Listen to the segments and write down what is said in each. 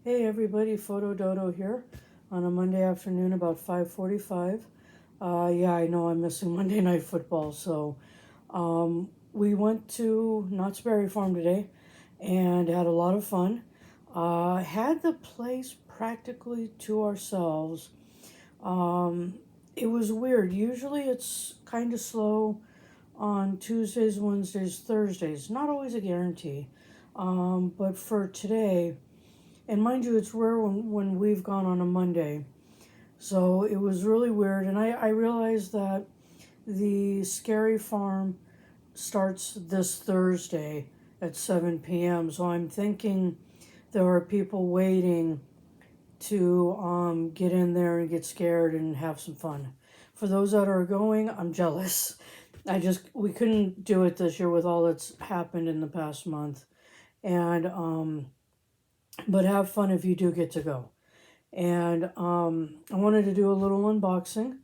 Hey everybody, Photo Dodo here on a Monday afternoon about 5:45. Yeah, I know I'm missing Monday Night Football, so we went to Knott's Berry Farm today and had a lot of fun. Had the place practically to ourselves. Um, it was weird. Usually it's kind of slow on Tuesdays, Wednesdays, Thursdays. Not always a guarantee. But for today, and mind you, it's rare when we've gone on a Monday. So it was really weird. And I realized that the Scary Farm starts this Thursday at 7 p.m. So I'm thinking there are people waiting to get in there and get scared and have some fun. For those that are going, I'm jealous. We couldn't do it this year with all that's happened in the past month. And, but have fun if you do get to go. And I wanted to do a little unboxing,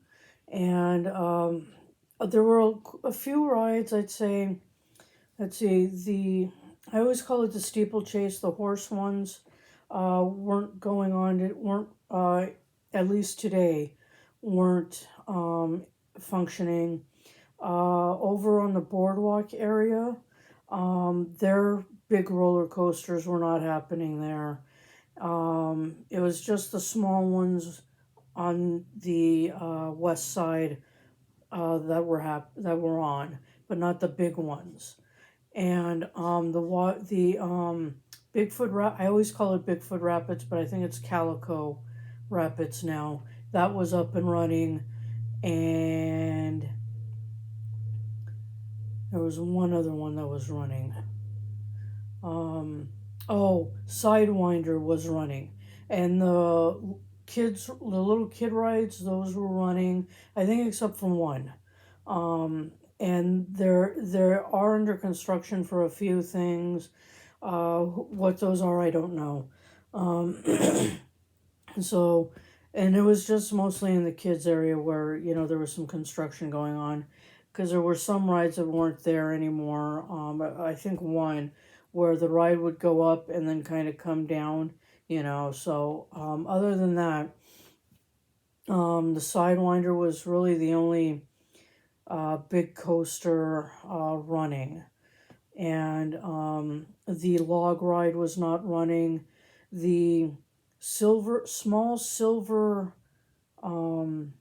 and there were a few rides. I'd say, let's see, I always call it the steeplechase. The horse ones weren't going on. It weren't at least today weren't functioning. Over on the boardwalk area, their big roller coasters were not happening there. It was just the small ones on the west side that were on, but not the big ones. And the I always call it Bigfoot Rapids, but I think it's Calico Rapids now. That was up and running, and there was one other one that was running. Sidewinder was running, and the little kid rides, those were running. I think except for one. And there are under construction for a few things. What those are, I don't know. Um, so, and it was just mostly in the kids area where there was some construction going on, because there were some rides that weren't there anymore. I think one where the ride would go up and then kind of come down. So other than that, the Sidewinder was really the only big coaster running, and the log ride was not running. The small silver um,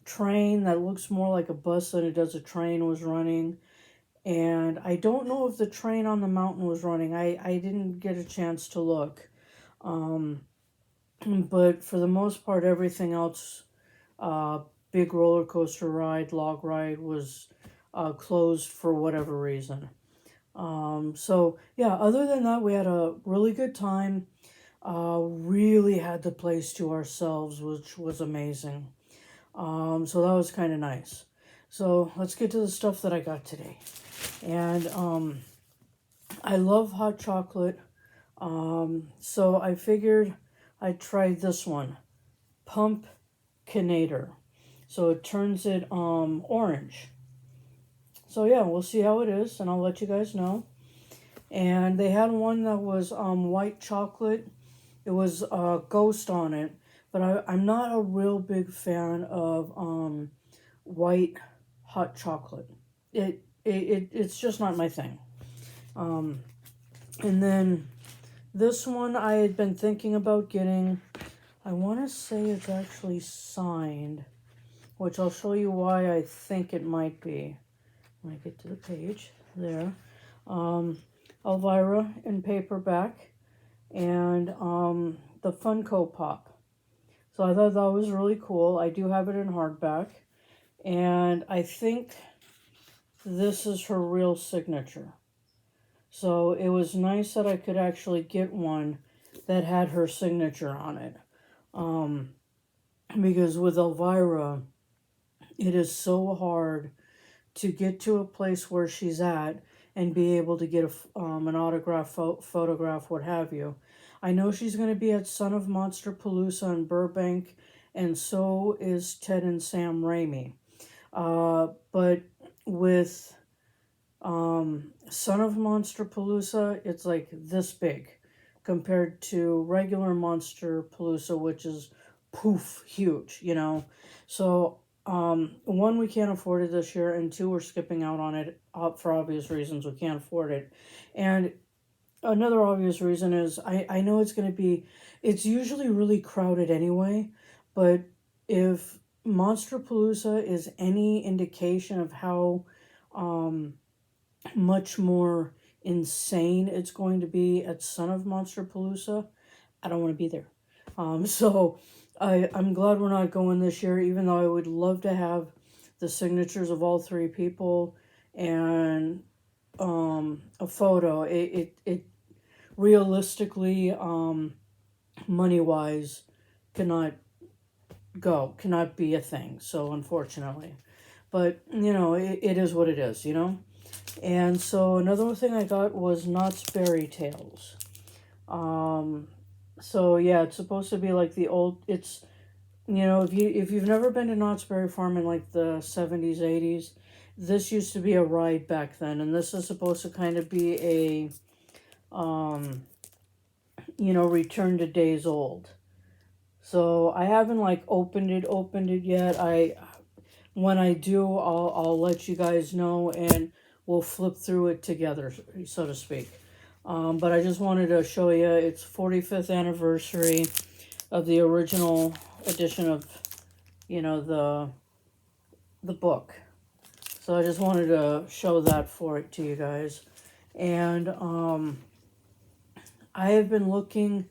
train that looks more like a bus than it does a train was running. And I don't know if the train on the mountain was running. I didn't get a chance to look. Um, but for the most part, everything else, uh, big roller coaster ride, log ride, was closed for whatever reason. So, yeah, other than that, we had a really good time. Really had the place to ourselves, which was amazing. So that was kind of nice. So let's get to the stuff that I got today. And I love hot chocolate. So I figured I'd try this one, Pumpkinator. So it turns it orange. So yeah, we'll see how it is, and I'll let you guys know. And they had one that was white chocolate. It was ghost on it, but I'm not a real big fan of white hot chocolate. It's just not my thing. Um, and then this one I had been thinking about getting. I want to say it's actually signed, which I'll show you why I think it might be when I get to the page there. Elvira in paperback, and the Funko Pop. So I thought that was really cool. I do have it in hardback, and I think this is her real signature. So it was nice that I could actually get one that had her signature on it. Um, because with Elvira, it is so hard to get to a place where she's at and be able to get an autograph, photograph, what have you. I know she's going to be at Son of Monster Palooza in Burbank, and so is Ted and Sam Raimi. But with Son of Monster Palooza, it's like this big, compared to regular Monster Palooza, which is poof huge, you know. So one, we can't afford it this year, and two, we're skipping out on it for obvious reasons. We can't afford it, and another obvious reason is I know it's going to be, it's usually really crowded anyway, but if Monster Palooza is any indication of how much more insane it's going to be at Son of Monster Palooza, I don't want to be there. So I'm glad we're not going this year, even though I would love to have the signatures of all three people and a photo. It realistically, money wise, cannot cannot be a thing. So unfortunately, but you know, it is what it is, you know. And so another thing I got was Knott's Berry Tales. So yeah, it's supposed to be like the old. It's, you know, if you've never been to Knott's Berry Farm in like the 70s, 80s, this used to be a ride back then, and this is supposed to kind of be a you know, return to days old. So I haven't like opened it yet. When I do, I'll let you guys know, and we'll flip through it together, so to speak. But I just wanted to show you, it's 45th anniversary of the original edition of, you know, the book. So I just wanted to show that for it to you guys. And I have been looking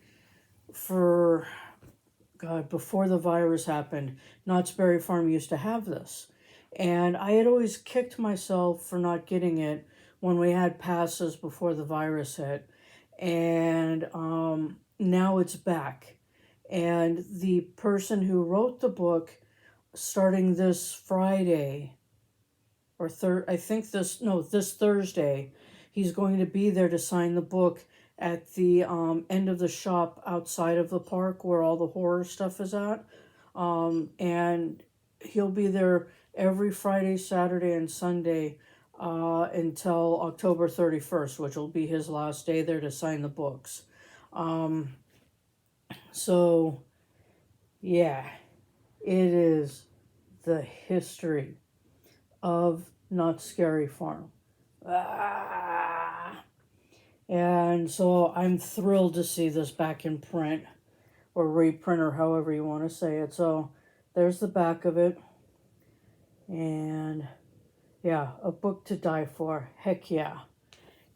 for, God, before the virus happened, Knott's Berry Farm used to have this. And I had always kicked myself for not getting it when we had passes before the virus hit. And now it's back. And the person who wrote the book, starting this Friday, or I think this Thursday, he's going to be there to sign the book at the end of the shop outside of the park where all the horror stuff is at. And he'll be there every Friday, Saturday, and Sunday until October 31st, which will be his last day there to sign the books. So, yeah, it is the history of Not Scary Farm. And so I'm thrilled to see this back in print, or reprint, or however you want to say it. So there's the back of it. And yeah, a book to die for. Heck yeah.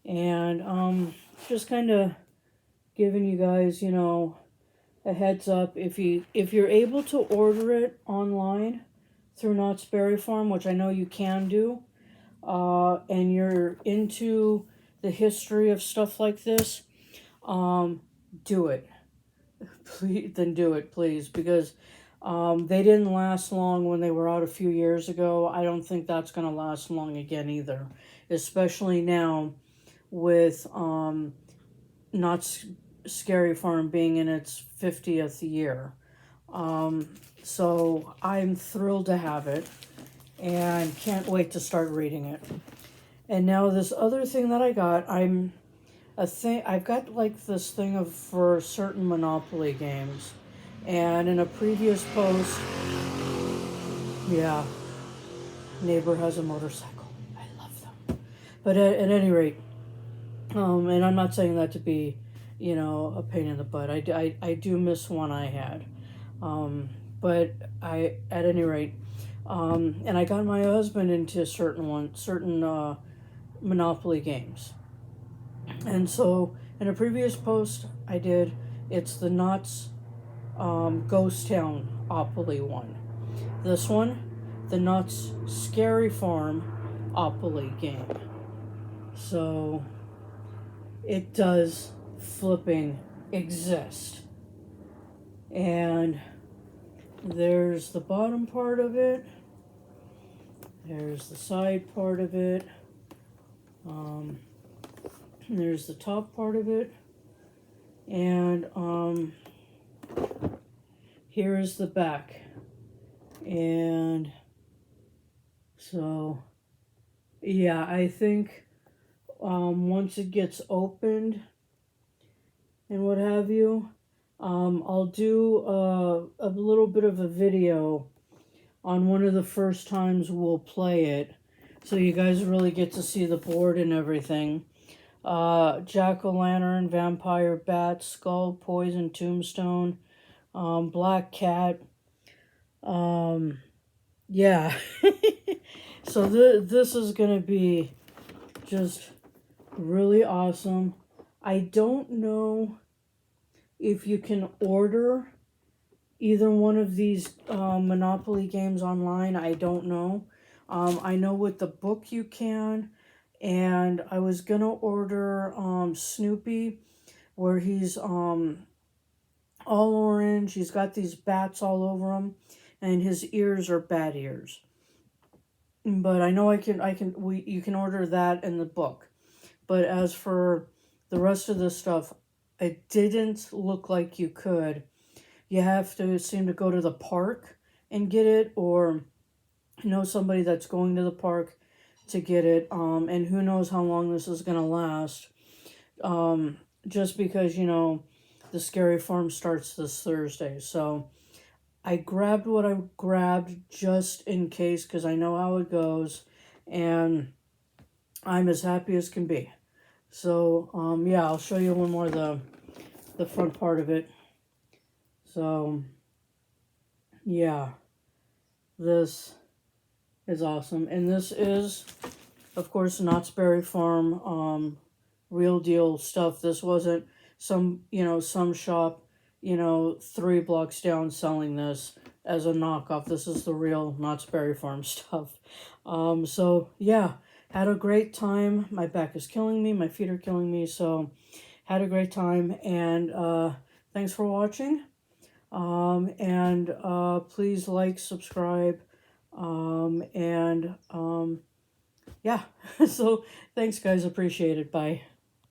And just kind of giving you guys, you know, a heads up. If you're able to order it online through Knott's Berry Farm, which I know you can do, and you're into the history of stuff like this, do it. Please, then do it, please, because they didn't last long when they were out a few years ago. I don't think that's going to last long again either, especially now with Knott's Scary Farm being in its 50th year. So I'm thrilled to have it and can't wait to start reading it. And now this other thing that I got, I've got like this thing for certain Monopoly games. And in a previous post, yeah, neighbor has a motorcycle. I love them. But at any rate, and I'm not saying that to be, you know, a pain in the butt. I do miss one I had. But at any rate, and I got my husband into certain Monopoly games. And so in a previous post I did, it's the Knott's Ghost Town Opoly one. This one, the Knott's Scary Farm Opoly game. So it does flipping exist. And there's the bottom part of it. There's the side part of it. There's the top part of it. And here is the back. And so, yeah, I think once it gets opened, and what have you. I'll do a little bit of a video on one of the first times we'll play it, so you guys really get to see the board and everything. Jack-o'-lantern, vampire, bat, skull, poison, tombstone, black cat. Yeah. So this is gonna be just really awesome. I don't know if you can order either one of these Monopoly games online. I don't know. I know with the book you can, and I was gonna order Snoopy, where he's all orange. He's got these bats all over him, and his ears are bat ears. But I know you can order that in the book. But as for the rest of the stuff, it didn't look like you could. You have to seem to go to the park and get it, or know somebody that's going to the park to get it. And who knows how long this is gonna last. Just because, the Scary Farm starts this Thursday. So I grabbed what I grabbed just in case, because I know how it goes, and I'm as happy as can be. So, yeah, I'll show you one more the front part of it. So, yeah, this is awesome. And this is, of course, Knott's Berry Farm, real deal stuff. This wasn't some shop, 3 blocks down selling this as a knockoff. This is the real Knott's Berry Farm stuff. So, yeah, had a great time. My back is killing me. My feet are killing me. So, had a great time. And thanks for watching. And please like, subscribe, and yeah. So thanks guys, appreciate it. Bye.